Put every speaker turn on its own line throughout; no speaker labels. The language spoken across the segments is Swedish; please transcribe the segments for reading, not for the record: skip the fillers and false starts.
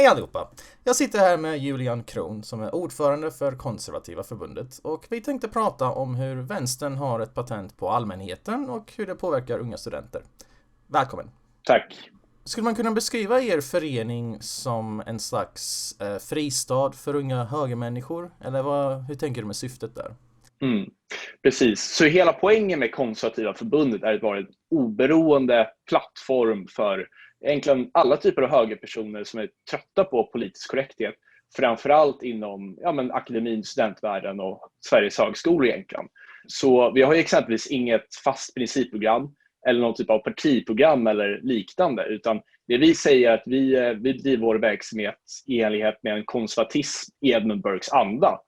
Hej allihopa! Jag sitter här med Julian Kron som är ordförande för Konservativa förbundet och vi tänkte prata om hur vänstern har ett patent på allmänheten och hur det påverkar unga studenter. Välkommen!
Tack.
Skulle man kunna beskriva er förening som en slags fristad för unga högermänniskor? Eller hur tänker du med syftet där?
Precis, så hela poängen med Konservativa förbundet är att vara en oberoende plattform för egentligen alla typer av högerpersoner som är trötta på politisk korrekthet, framförallt inom akademin, studentvärlden och Sveriges högskolor egentligen. Så vi har ju exempelvis inget fast principprogram eller någon typ av partiprogram eller liknande, utan det vi säger är att vi driver vår verksamhet i enlighet med en konservatism i Edmund Burkes anda.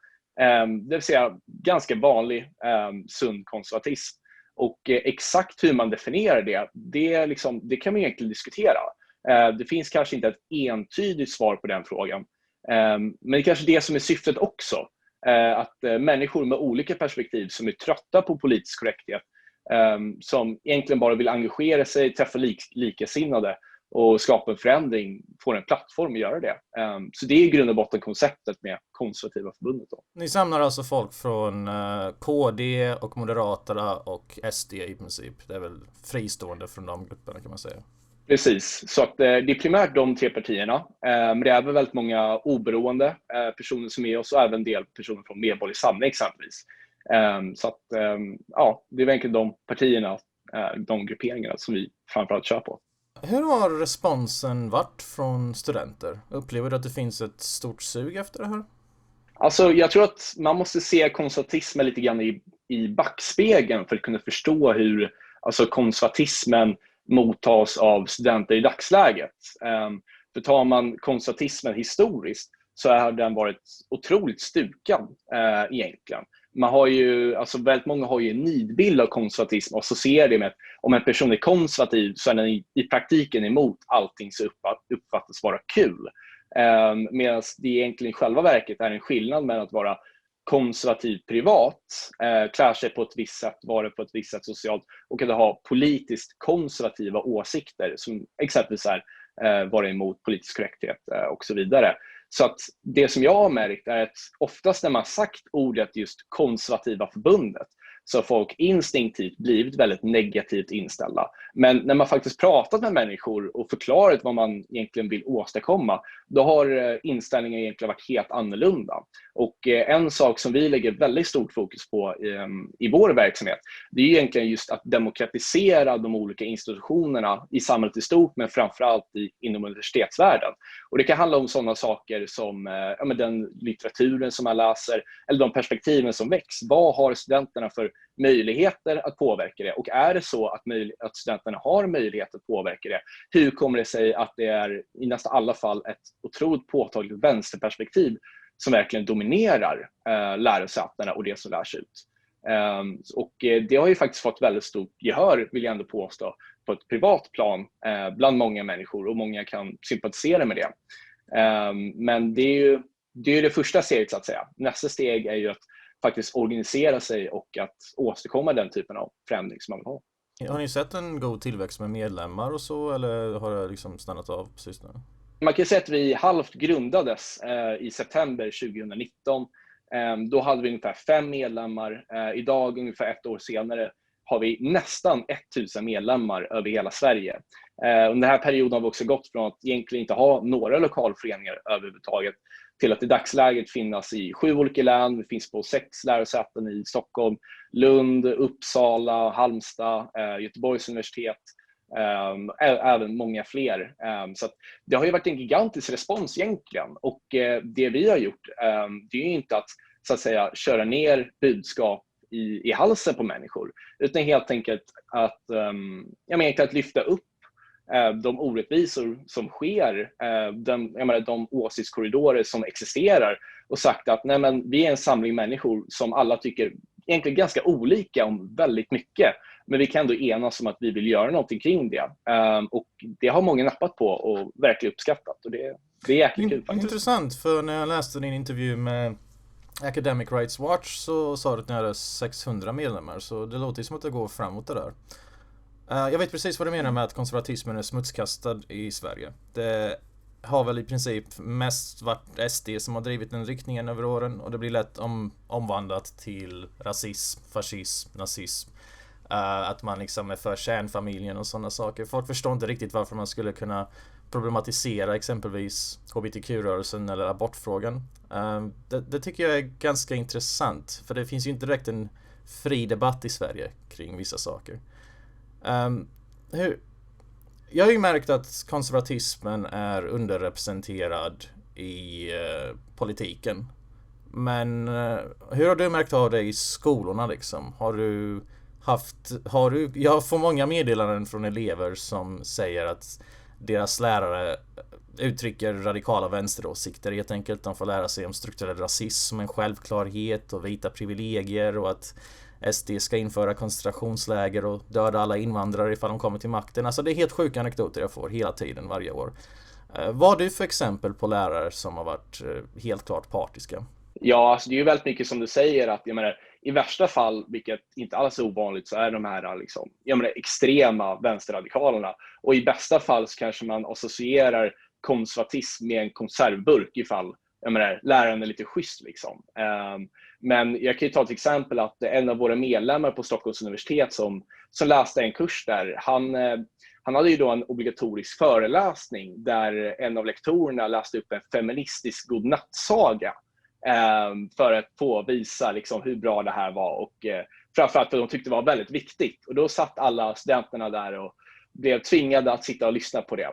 Det vill säga ganska vanlig sund konservatism. Och exakt hur man definierar det kan man egentligen diskutera. Det finns kanske inte ett entydigt svar på den frågan. Men det är kanske det som är syftet också. Att människor med olika perspektiv som är trötta på politisk korrekthet, som egentligen bara vill engagera sig, träffa likasinnade och skapa en förändring, får en plattform att göra det. Så det är i grund och botten konceptet med Konservativa förbundet då.
Ni samlar alltså folk från KD och Moderaterna och SD i princip. Det är väl fristående från de grupperna kan man säga.
Precis, så att det är primärt de tre partierna. Men det är även väldigt många oberoende personer som är oss och även en del personer från Medborgerlig Samling exempelvis. Så att det är verkligen de partierna, de grupperingarna som vi framförallt kör på.
Hur har responsen varit från studenter? Upplever du att det finns ett stort sug efter det här?
Alltså, jag tror att man måste se konservatismen lite grann i backspegeln för att kunna förstå hur konservatismen mottas av studenter i dagsläget. För tar man konservatismen historiskt så har den varit otroligt stukad egentligen. Man har ju, väldigt många har ju en nidbild av konservatism och associerar det med att om en person är konservativ så är den i praktiken emot allting som uppfattas vara kul. Medan det egentligen i själva verket är en skillnad mellan att vara konservativ privat, klär sig på ett visst sätt, vara på ett visst sätt socialt, och att ha politiskt konservativa åsikter som exempelvis är vara emot politisk korrekthet och så vidare. Så att det som jag har märkt är att oftast när man sagt ordet just Konservativa förbundet så har folk instinktivt blivit väldigt negativt inställda. Men när man faktiskt pratat med människor och förklarat vad man egentligen vill åstadkomma, då har inställningen egentligen varit helt annorlunda. Och en sak som vi lägger väldigt stort fokus på i vår verksamhet, det är egentligen just att demokratisera de olika institutionerna i samhället i stort, men framförallt inom universitetsvärlden. Och det kan handla om sådana saker som den litteraturen som man läser eller de perspektiven som väcks. Vad har studenterna för möjligheter att påverka det? Och är det så att studenterna har möjlighet att påverka det, hur kommer det sig att det är i nästan alla fall ett otroligt påtagligt vänsterperspektiv som verkligen dominerar lärosätena och det som lärs ut? Och det har ju faktiskt fått väldigt stort gehör, vill jag ändå påstå, på ett privat plan bland många människor, och många kan sympatisera med det. Men det är ju det första steget så att säga. Nästa steg är ju att faktiskt organisera sig och att åstadkomma den typen av förändring som man vill ha.
Har ni sett en god tillväxt med medlemmar och så, eller har det liksom stannat av precis nu?
Man kan säga att vi halvt grundades i september 2019. Då hade vi ungefär 5 medlemmar. Idag, ungefär 1 år senare, har vi nästan 1000 medlemmar över hela Sverige. Under den här perioden har vi också gått från att egentligen inte ha några lokalföreningar överhuvudtaget till att i dagsläget finnas i 7 olika län. Vi finns på 6 lärosäten i Stockholm, Lund, Uppsala, Halmstad, Göteborgs universitet, även många fler. Så att det har ju varit en gigantisk respons egentligen, och det vi har gjort det är ju inte att, så att säga, köra ner budskap i halsen på människor, utan helt enkelt att lyfta upp de orättvisor som sker, de åsiktskorridorer som existerar, och sagt att vi är en samling människor som alla tycker egentligen ganska olika om väldigt mycket, men vi kan ändå enas om att vi vill göra någonting kring det. Och det har många nappat på och verkligen uppskattat, och det är jäkligt kul faktiskt.
Intressant, för när jag läste din intervju med Academic Rights Watch så sa du att ni hade 600 medlemmar, så det låter som att det går framåt det där. Jag vet precis vad du menar med att konservatismen är smutskastad i Sverige. Det har väl i princip mest varit SD som har drivit den riktningen över åren, och det blir lätt omvandlat till rasism, fascism, nazism. Att man liksom är för kärnfamiljen och sådana saker. Folk förstår inte riktigt varför man skulle kunna problematisera exempelvis hbtq-rörelsen eller abortfrågan. Det tycker jag är ganska intressant, för det finns ju inte direkt en fri debatt i Sverige kring vissa saker. Jag har ju märkt att konservatismen är underrepresenterad i politiken. Men hur har du märkt av det i skolorna liksom? Jag får många meddelanden från elever som säger att deras lärare uttrycker radikala vänsteråsikter helt enkelt. De får lära sig om strukturell rasism som en självklarhet och vita privilegier, och att SD ska införa koncentrationsläger och döda alla invandrare ifall de kommer till makten. Alltså det är helt sjuka anekdoter jag får hela tiden, varje år. Vad har du för exempel på lärare som har varit helt klart partiska?
Ja, alltså det är ju väldigt mycket som du säger, att jag menar, i värsta fall, vilket inte alls är ovanligt, så är de här liksom, jag menar, extrema vänsterradikalerna. Och i bästa fall så kanske man associerar konservatism med en konservburk ifall, jag menar, läraren är lite schysst liksom. Men jag kan ju ta ett exempel att en av våra medlemmar på Stockholms universitet som läste en kurs där, han hade ju då en obligatorisk föreläsning där en av lektorerna läste upp en feministisk godnattsaga för att påvisa liksom hur bra det här var, och framförallt för att de tyckte det var väldigt viktigt. Och då satt alla studenterna där och blev tvingade att sitta och lyssna på det.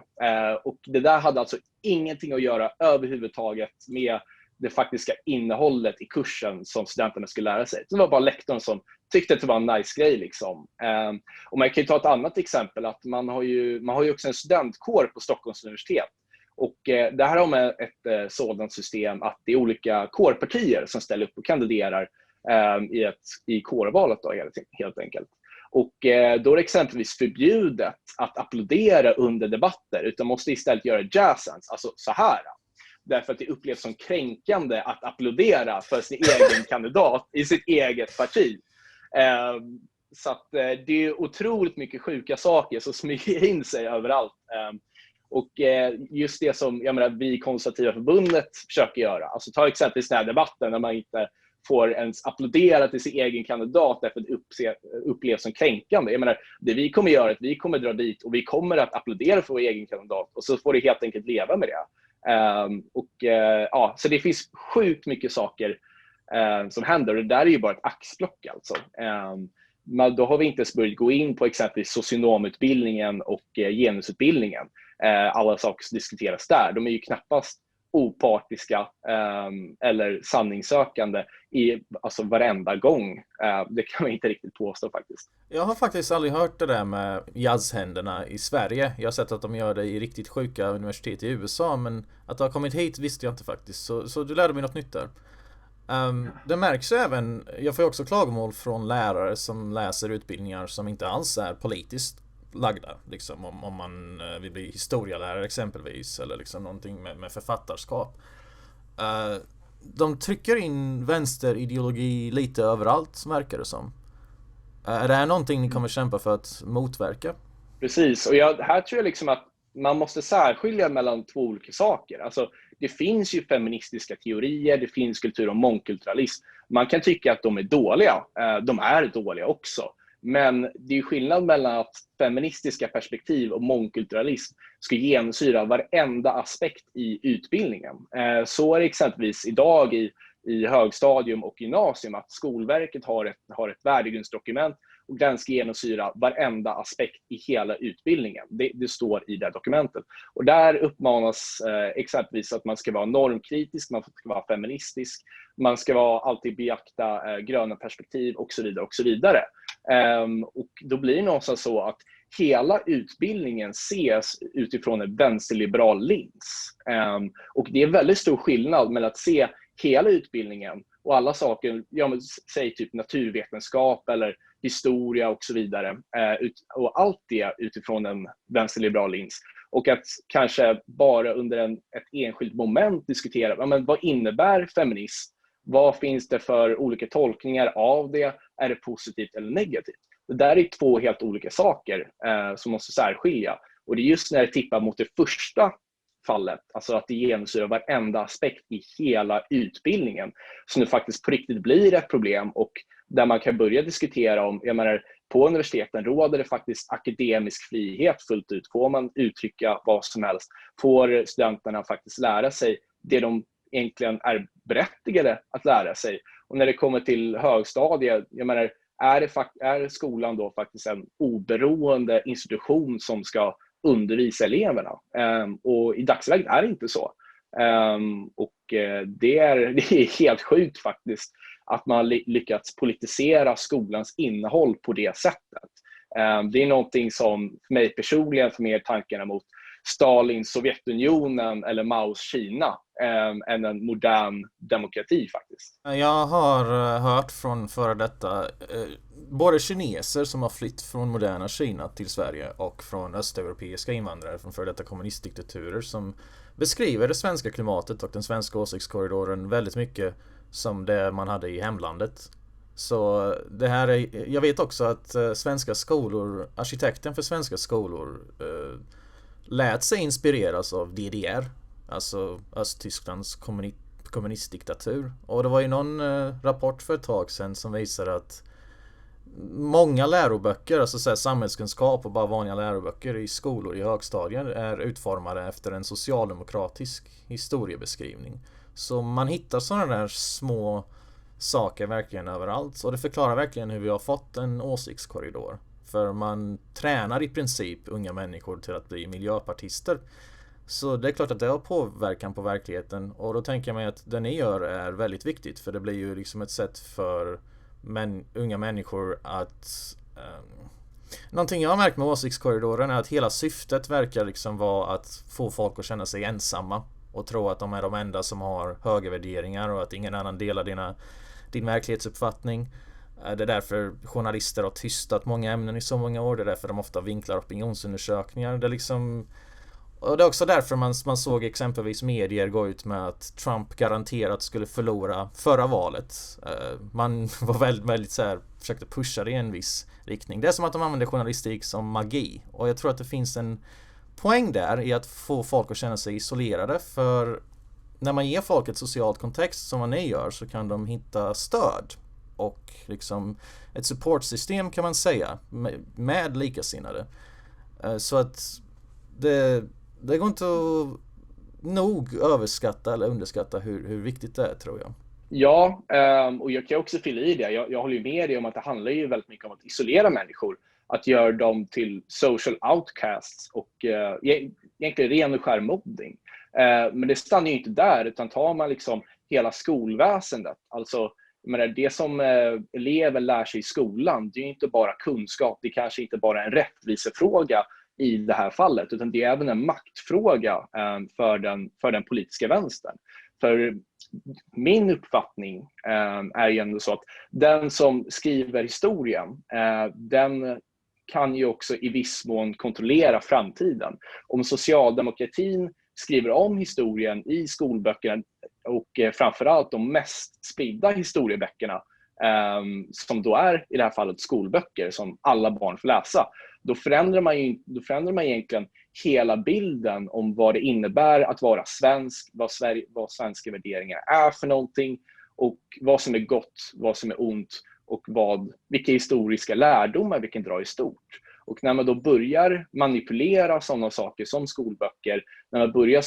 Och det där hade alltså ingenting att göra överhuvudtaget med det faktiska innehållet i kursen som studenterna skulle lära sig. Det var bara lektorn som tyckte att det var en nice grej liksom. Och man kan ju ta ett annat exempel, att man har ju också en studentkår på Stockholms universitet. Och där har man ett sådant system att det är olika kårpartier som ställer upp och kandiderar i kårvalet då, helt enkelt. Och då är det exempelvis förbjudet att applådera under debatter, utan måste istället göra jazz hands, alltså så här. Därför att det upplevs som kränkande att applådera för sin egen kandidat i sitt eget parti. Så att det är otroligt mycket sjuka saker som smyger in sig överallt. Och just det som jag menar, vi konservativa förbundet försöker göra. Alltså ta exempelvis den här debatten när man inte får ens applådera till sin egen kandidat därför att det upplevs som kränkande. Jag menar, det vi kommer göra är att vi kommer dra dit och vi kommer att applådera för vår egen kandidat, och så får det helt enkelt leva med det. Så det finns sjukt mycket saker som händer, och det där är ju bara ett axplock alltså. Men då har vi inte ens börjat gå in på exempelvis socionomutbildningen och genusutbildningen. Alla saker som diskuteras där, de är ju knappast opartiska eller sanningssökande i alltså varenda gång. Det kan man inte riktigt påstå faktiskt.
Jag har faktiskt aldrig hört det där med jazzhänderna i Sverige. Jag har sett att de gör det i riktigt sjuka universitet i USA, men att det har kommit hit visste jag inte faktiskt. Så du lärde mig något nytt där. Det märks även, jag får också klagomål från lärare som läser utbildningar som inte alls är politiskt lagda, liksom, om man vill bli historielärare exempelvis, eller liksom någonting med författarskap. De trycker in vänsterideologi lite överallt, verkar det som. Är det här någonting ni kommer kämpa för att motverka?
Precis, och här tror jag liksom att man måste särskilja mellan två olika saker. Alltså, det finns ju feministiska teorier, det finns kultur- och mångkulturalism. Man kan tycka att de är dåliga. De är dåliga också. Men det är skillnad mellan att feministiska perspektiv och mångkulturalism ska genomsyra varenda aspekt i utbildningen. Så är det exempelvis idag i högstadium och gymnasium, att Skolverket har ett värdegrundsdokument, och den ska genomsyra varenda aspekt i hela utbildningen. Det står i det dokumentet. Och där uppmanas exempelvis att man ska vara normkritisk, man ska vara feministisk, man ska alltid beakta gröna perspektiv och så vidare och så vidare. Och då blir det någonstans så att hela utbildningen ses utifrån en vänsterliberal lins. Och det är väldigt stor skillnad mellan att se hela utbildningen och alla saker, säg typ naturvetenskap eller historia och så vidare, och allt det utifrån en vänsterliberal lins, och att kanske bara under ett enskilt moment diskutera vad innebär feminism, vad finns det för olika tolkningar av det, är det positivt eller negativt. Det där är två helt olika saker som måste särskilja, och det är just när det tippar mot det första fallet, alltså att det genomsyrar varenda aspekt i hela utbildningen, som nu faktiskt på riktigt blir ett problem, och där man kan börja diskutera om, jag menar, på universiteten råder det faktiskt akademisk frihet fullt ut. Får man uttrycka vad som helst? Får studenterna faktiskt lära sig det de egentligen är berättigade att lära sig? Och när det kommer till högstadiet, jag menar, är skolan då faktiskt en oberoende institution som ska undervisa eleverna? Och i dagsläget är det inte så. Det är helt sjukt faktiskt att man lyckats politisera skolans innehåll på det sättet. Det är någonting som för mig personligen för mer tankarna mot Stalins Sovjetunionen eller Maos Kina än en modern demokrati faktiskt.
Jag har hört från före detta både kineser som har flytt från moderna Kina till Sverige och från östeuropeiska invandrare från före detta kommunistdiktaturer som beskriver det svenska klimatet och den svenska åsiktskorridoren väldigt mycket som det man hade i hemlandet. Så det här är, jag vet också att svenska skolor, arkitekten för svenska skolor lät sig inspireras av DDR, alltså Östtysklands kommunistdiktatur. Och det var ju någon rapport för ett tag sedan som visade att många läroböcker, alltså så här, samhällskunskap och bara vanliga läroböcker i skolor i högstadier är utformade efter en socialdemokratisk historiebeskrivning. Så man hittar sådana där små saker verkligen överallt, och det förklarar verkligen hur vi har fått en åsiktskorridor. För man tränar i princip unga människor till att bli miljöpartister. Så det är klart att det har påverkan på verkligheten, och då tänker jag mig att det ni gör är väldigt viktigt, för det blir ju liksom ett sätt för unga människor att någonting jag har märkt med åsiktskorridoren är att hela syftet verkar liksom vara att få folk att känna sig ensamma och tro att de är de enda som har höga värderingar och att ingen annan delar din verklighetsuppfattning. Det är därför journalister har tystat många ämnen i så många år. Det är därför de ofta vinklar opinionsundersökningar. Och det är också därför man såg exempelvis medier gå ut med att Trump garanterat skulle förlora förra valet. Man var väldigt så här, försökte pusha det i en viss riktning. Det är som att de använder journalistik som magi. Och jag tror att det finns en poäng där i att få folk att känna sig isolerade. För när man ger folk ett socialt kontext som vad ni gör, så kan de hitta stöd. Och liksom ett supportsystem kan man säga med likasinnade. Så att det går inte att nog överskatta eller underskatta hur viktigt det är, tror jag.
Ja, och jag kan också fylla i det. Jag håller ju med dig om att det handlar ju väldigt mycket om att isolera människor. Att göra dem till social outcasts och egentligen ren och skär mobbing. Men det stannar ju inte där, utan tar man liksom hela skolväsendet. Alltså, det som elever lär sig i skolan, det är inte bara kunskap, det är kanske inte bara en rättvisefråga i det här fallet, utan det är även en maktfråga för den politiska vänstern. För min uppfattning är ju ändå så att den som skriver historien, den kan ju också i viss mån kontrollera framtiden. Om socialdemokratin skriver om historien i skolböckerna och framförallt de mest spridda historieböckerna, som då är i det här fallet skolböcker som alla barn får läsa, då förändrar man egentligen hela bilden om vad det innebär att vara svensk, vad svenska värderingar är för någonting, och vad som är gott, vad som är ont, och vilka historiska lärdomar vi kan dra i stort. Och när man då börjar manipulera sådana saker som skolböcker, när man börjar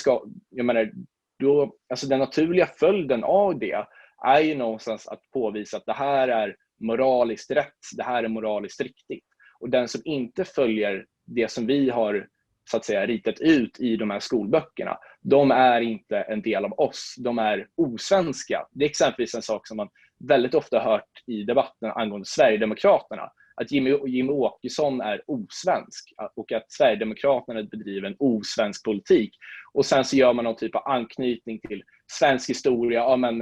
alltså den naturliga följden av det är ju någonstans att påvisa att det här är moraliskt rätt, det här är moraliskt riktigt. Och den som inte följer det som vi har så att säga ritat ut i de här skolböckerna, de är inte en del av oss, de är osvenska. Det är exempelvis en sak som man väldigt ofta har hört i debatten angående Sverigedemokraterna, att Jimmy Åkesson är osvensk och att Sverigedemokraterna bedriver en osvensk politik. Och sen så gör man någon typ av anknytning till svensk historia. Ja, men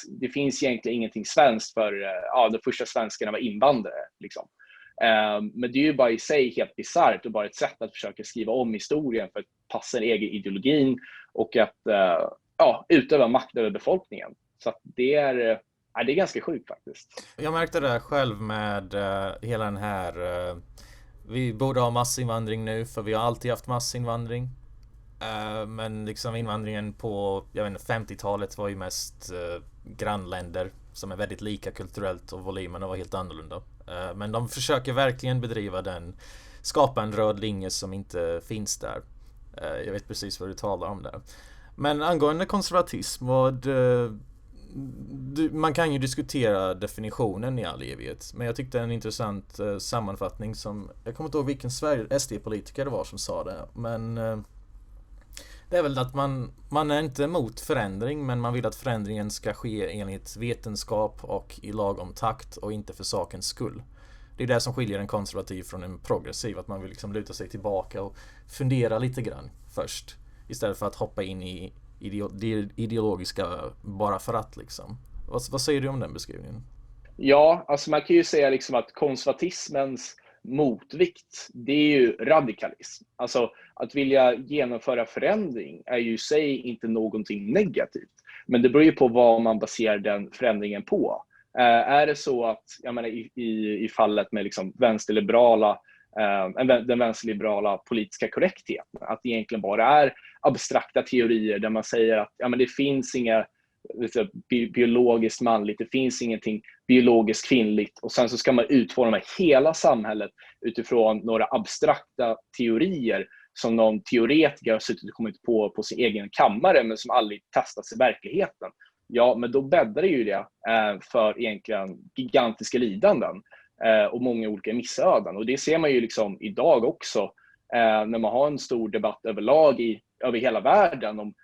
det finns egentligen ingenting svenskt för de första svenskarna var invandrare. Liksom. Men det är ju bara i sig helt bisarrt och bara ett sätt att försöka skriva om historien för att passa den egen ideologin och att utöva makt över befolkningen. Så att det är ganska sjukt faktiskt.
Jag märkte det själv med hela den här vi borde ha massinvandring nu, för vi har alltid haft massinvandring. Men liksom invandringen på 50-talet var ju mest grannländer som är väldigt lika kulturellt och volymerna var helt annorlunda. Men de försöker verkligen skapa en röd linje som inte finns där. Jag vet precis vad du talar om där. Men angående konservatism, man kan ju diskutera definitionen i all evighet. Men jag tyckte en intressant sammanfattning som, jag kommer inte ihåg vilken SD-politiker det var som sa det. Men det är väl att man är inte emot förändring, men man vill att förändringen ska ske enligt vetenskap och i lagom takt och inte för sakens skull. Det är det som skiljer en konservativ från en progressiv, att man vill liksom luta sig tillbaka och fundera lite grann först, istället för att hoppa in i det ideologiska bara för att liksom. Vad säger du om den beskrivningen?
Ja, alltså man kan ju säga liksom att konservatismens motvikt, det är ju radikalism. Alltså att vilja genomföra förändring är ju i sig inte någonting negativt. Men det beror ju på vad man baserar den förändringen på. Är det så att, jag menar, i fallet med liksom den vänsterliberala politiska korrektheten, att det egentligen bara är abstrakta teorier där man säger att det finns inga biologiskt manligt, det finns ingenting biologiskt kvinnligt, och sen så ska man utforma hela samhället utifrån några abstrakta teorier som någon teoretiker har suttit och kommit på sin egen kammare men som aldrig testas i verkligheten. Ja, men då bäddar det ju det för egentligen gigantiska lidanden och många olika missöden. Och det ser man ju liksom idag också när man har en stor debatt överlag över hela världen om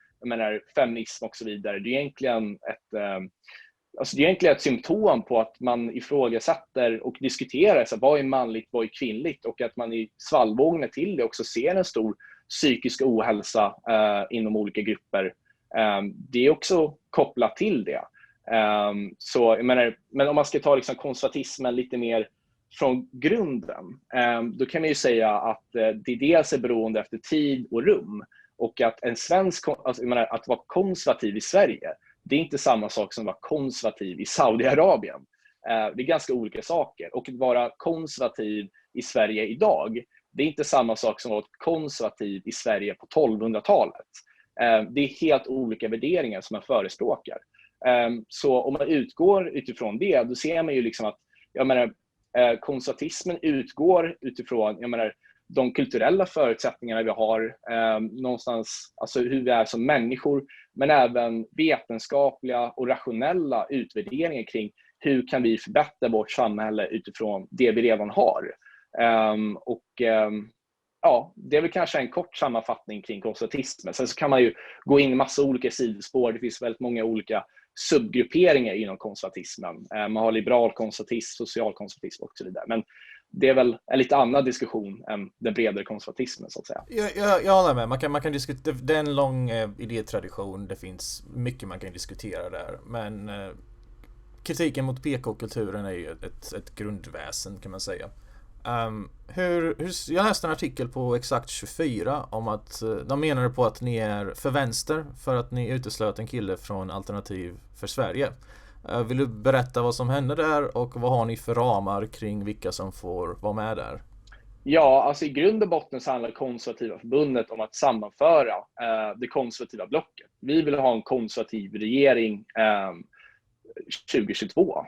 feminism och så vidare. Det är egentligen ett symptom på att man ifrågasätter och diskuterar så vad är manligt, vad är kvinnligt, och att man i svallvågorna till det också ser en stor psykisk ohälsa inom olika grupper. Det är också kopplat till det. Men om man ska ta liksom konservatismen lite mer från grunden, då kan man ju säga att det dels är beroende efter tid och rum, och att att vara konservativ i Sverige, det är inte samma sak som att vara konservativ i Saudiarabien. Det är ganska olika saker. Och att vara konservativ i Sverige idag, det är inte samma sak som att vara konservativ i Sverige på 1200-talet. Det är helt olika värderingar som man förespråkar. Så om man utgår utifrån det, då ser man ju liksom att konservatismen utgår utifrån de kulturella förutsättningarna vi har någonstans, alltså hur vi är som människor, men även vetenskapliga och rationella utvärderingar kring hur kan vi förbättra vårt samhälle utifrån det vi redan har. Det är väl kanske en kort sammanfattning kring konservatismen. Sen så kan man ju gå in i massa olika sidospår. Det finns väldigt många olika subgrupperingar inom konservatismen. Man har liberal konservatism, social konservatism och så vidare. Men det är väl en lite annan diskussion än den bredare konservatismen, så att säga.
Jag håller med. Man kan diskutera. Det är en lång idétradition. Det finns mycket man kan diskutera där. Men kritiken mot PK-kulturen är ju ett grundväsen, kan man säga. Jag läste en artikel på Exakt 24 om att de menade på att ni är för vänster för att ni uteslöt en kille från Alternativ för Sverige. Vill du berätta vad som hände där och vad har ni för ramar kring vilka som får vara med där?
Ja, alltså i grund och botten så handlar Konservativa förbundet om att sammanföra det konservativa blocket. Vi vill ha en konservativ regering 2022.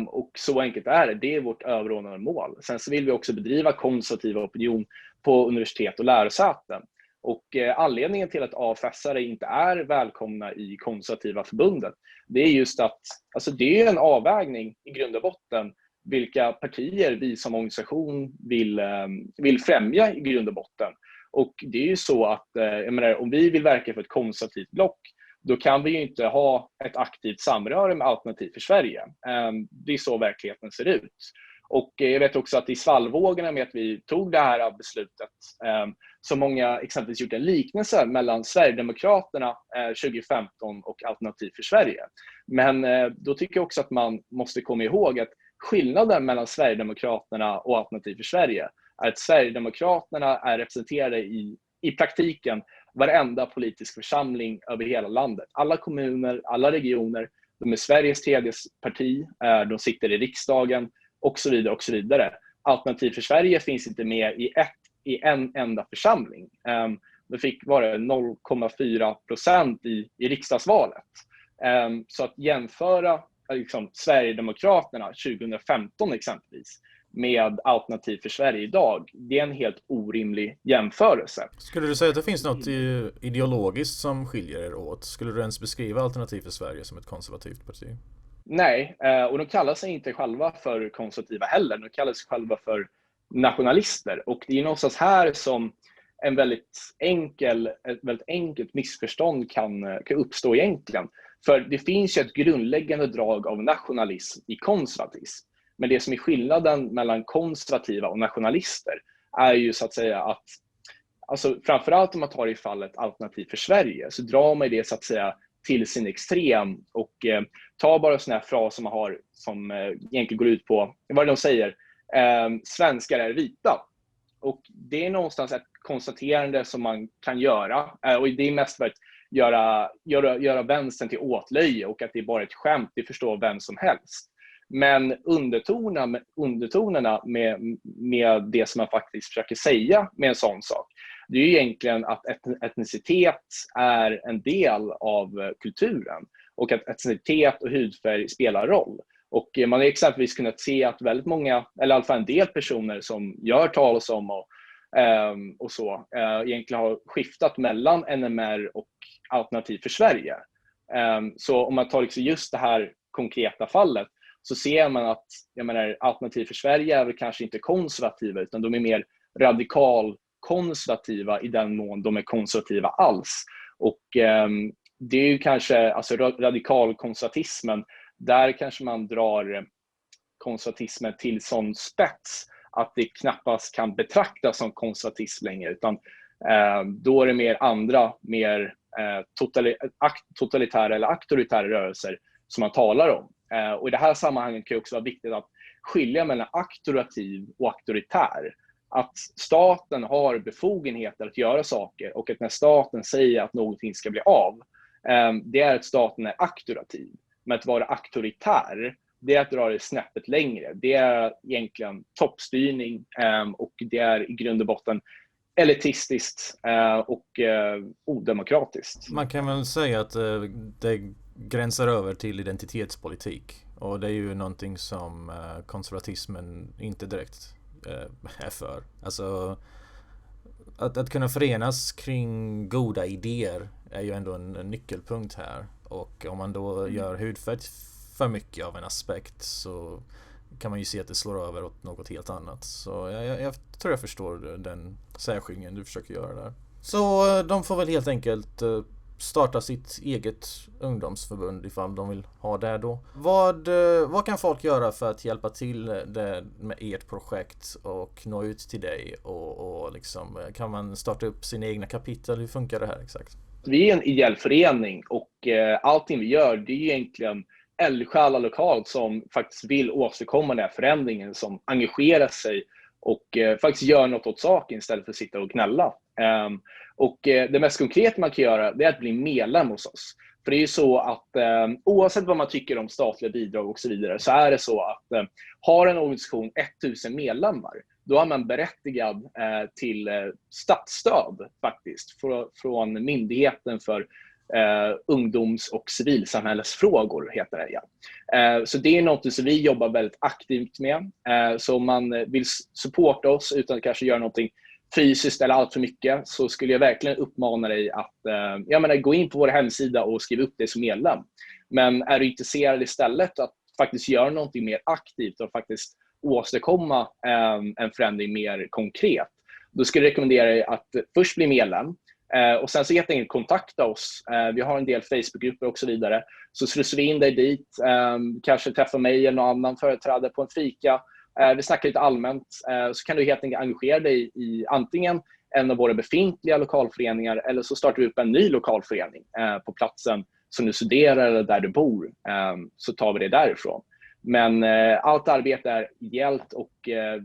Och så enkelt är det. Det är vårt överordnade mål. Sen så vill vi också bedriva konservativa opinion på universitet och lärosäten. Och anledningen till att AFS-are inte är välkomna i Konservativa förbundet, det är just att det är en avvägning i grund och botten vilka partier vi som organisation vill främja i grund och botten. Och det är ju så att om vi vill verka för ett konservativt block, då kan vi ju inte ha ett aktivt samröre med Alternativ för Sverige. Det är så verkligheten ser ut. Och jag vet också att i svallvågorna med att vi tog det här beslutet, så många exempelvis gjort en liknelse mellan Sverigedemokraterna 2015 och Alternativ för Sverige. Men då tycker jag också att man måste komma ihåg att skillnaden mellan Sverigedemokraterna och Alternativ för Sverige är att Sverigedemokraterna är representerade i praktiken varenda politisk församling över hela landet. Alla kommuner, alla regioner, de är Sveriges tredje parti, de sitter i riksdagen och så vidare och så vidare. Alternativ för Sverige finns inte med i en enda församling. De fick 0,4% i riksdagsvalet. Så att jämföra liksom, Sverigedemokraterna 2015 exempelvis med Alternativ för Sverige idag, det är en helt orimlig jämförelse.
Skulle du säga att det finns något ideologiskt som skiljer er åt? Skulle du ens beskriva Alternativ för Sverige som ett konservativt parti?
Nej, och de kallar sig inte själva för konservativa heller. De kallar sig själva för nationalister. Och det är någonstans här som ett väldigt enkelt missförstånd kan uppstå egentligen. För det finns ju ett grundläggande drag av nationalism i konservatism. Men det som är skillnaden mellan konservativa och nationalister är ju så att säga att, alltså framförallt om man tar i fallet Alternativ för Sverige, så drar man det så att säga till sin extrem och tar bara såna här fraser man har som egentligen går ut på, vad de säger, svenskar är vita. Och det är någonstans ett konstaterande som man kan göra, och det är mest för att göra vänstern till åtlöje och att det är bara ett skämt, det förstår vem som helst. Men undertonerna med det som man faktiskt försöker säga med en sån sak, det är ju egentligen att etnicitet är en del av kulturen och att etnicitet och hudfärg spelar roll. Och man har exempelvis kunnat se att väldigt många, eller i alla fall en del personer som gör talas om och så, egentligen har skiftat mellan NMR och Alternativ för Sverige. Så om man tar liksom just det här konkreta fallet, så ser man att Alternativ för Sverige är väl kanske inte konservativa, utan de är mer radikalkonservativa i den mån de är konservativa alls. Och det är ju kanske, alltså radikalkonservatismen, där kanske man drar konservatismen till sån spets att det knappast kan betraktas som konservatism längre, utan då är det mer andra, mer totalitära eller auktoritära rörelser som man talar om. Och i det här sammanhanget kan det också vara viktigt att skilja mellan auktoritativ och auktoritär. Att staten har befogenheter att göra saker, och att när staten säger att någonting ska bli av, det är att staten är auktoritativ. Men att vara auktoritär, det är att dra det snäppet längre. Det är egentligen toppstyrning, och det är i grund och botten elitistiskt och odemokratiskt.
Man kan väl säga att det gränsar över till identitetspolitik, och det är ju någonting som konservatismen inte direkt är för. Alltså att kunna förenas kring goda idéer är ju ändå en nyckelpunkt här, och om man då gör hudfärg för mycket av en aspekt, så kan man ju se att det slår över åt något helt annat. Så jag tror jag förstår den särskiljningen du försöker göra där. Så de får väl helt enkelt starta sitt eget ungdomsförbund ifall de vill ha det då. Vad kan folk göra för att hjälpa till det med ert projekt och nå ut till dig, och liksom, kan man starta upp sina egna kapitel? Hur funkar det här exakt?
Vi är en ideell förening, och allting vi gör, det är egentligen eldsjälar lokalt som faktiskt vill åstadkomma den här förändringen, som engagerar sig och faktiskt gör något åt saken istället för att sitta och gnälla. Och det mest konkreta man kan göra, det är att bli medlem hos oss. För det är ju så att oavsett vad man tycker om statliga bidrag och så vidare, så är det så att har en organisation 1000 medlemmar, då är man berättigad till statsstöd faktiskt från Myndigheten för ungdoms- och civilsamhällesfrågor heter det igen. Så det är något som vi jobbar väldigt aktivt med. Så om man vill supporta oss utan att kanske göra någonting fysiskt eller allt för mycket, så skulle jag verkligen uppmana dig att gå in på vår hemsida och skriva upp dig som medlem. Men är du intresserad istället att faktiskt göra någonting mer aktivt och faktiskt åstadkomma en förändring mer konkret, då skulle jag rekommendera dig att först bli medlem. Och sen så helt enkelt kontakta oss. Vi har en del Facebookgrupper och så vidare. Så slussar vi in dig dit. Kanske träffa mig eller någon annan företrädare på en fika. Vi snackar lite allmänt. Så kan du helt enkelt engagera dig i antingen en av våra befintliga lokalföreningar, eller så startar vi upp en ny lokalförening på platsen som du studerar eller där du bor. Så tar vi det därifrån. Men allt arbete är ideellt, och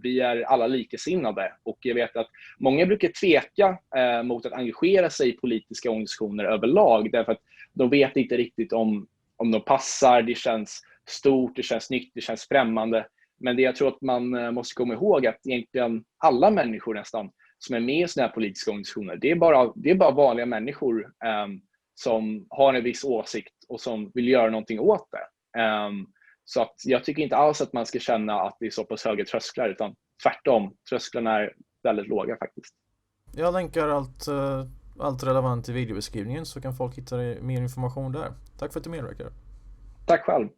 vi är alla likasinnade. Och jag vet att många brukar tveka mot att engagera sig i politiska organisationer överlag, därför att de vet inte riktigt om de passar. Det känns stort, det känns nytt, det känns främmande. Men det jag tror att man måste komma ihåg, att egentligen alla människor nästan som är med i sådana här politiska organisationer, det är bara vanliga människor som har en viss åsikt och som vill göra någonting åt det. Så att jag tycker inte alls att man ska känna att det är så pass höga trösklar, utan tvärtom, trösklarna är väldigt låga faktiskt.
Jag länkar allt relevant i videobeskrivningen så kan folk hitta mer information där. Tack för att du medverkar.
Tack själv.